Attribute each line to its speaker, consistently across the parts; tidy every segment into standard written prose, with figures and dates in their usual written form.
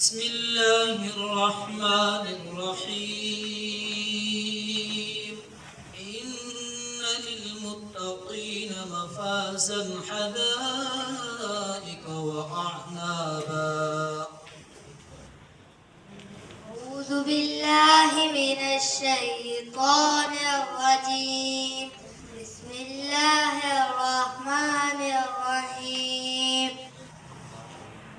Speaker 1: بسم الله الرحمن الرحيم إن للمتقين مفازا حدائق وأعنابا
Speaker 2: أعوذ بالله من الشيطان الرجيم بسم الله الرحمن الرحيم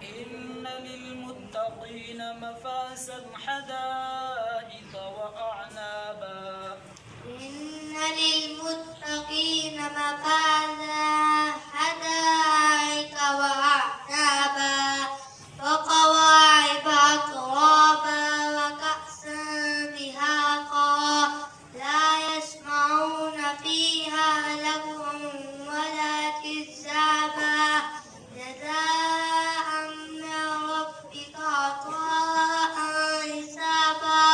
Speaker 1: إن للمتقين مفازا حدائق وأعنابا
Speaker 2: إن للمتقين مفازا حدائق وأعنابا وكواعب أترابا وكأسا دهاقا لا يسمعون فيها لغوا ولا كذابا جزاء من ربك عطاء حسابا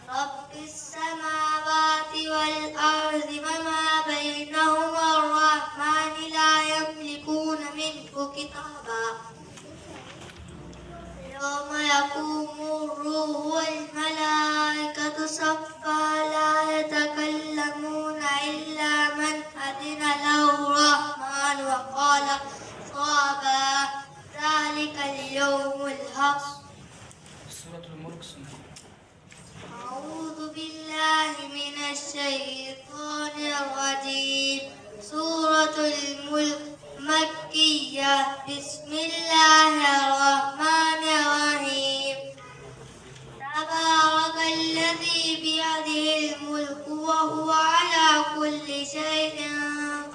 Speaker 2: رب السماوات والأرض وما بينهما الرحمن لا يملكون منه كتابا يوم يقوم الروح والملائكة صفا لا يتكلمون إلا من أذن له الرحمن وقال صوابا ذلك اليوم الحق.
Speaker 1: سورة الملك سنة.
Speaker 2: أعوذ بالله من الشيطان الرجيم سورة الملك مكية بسم الله الرحمن الرحيم تبارك الذي بيده الملك وهو على كل شيء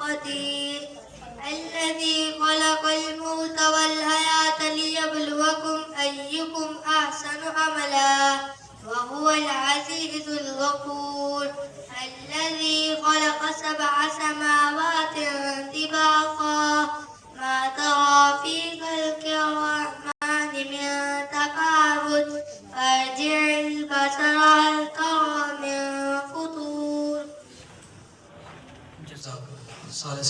Speaker 2: قدير الذي خلق الموت والحياة ليبلوكم أيكم أحسن عملا وهو العزيز الغفور الذي خلق 7 سماوات طباقا ما ترى في خلق الرحمن من تفاوت فارجع البصر هل ترى من فطور.
Speaker 1: جزاك الله.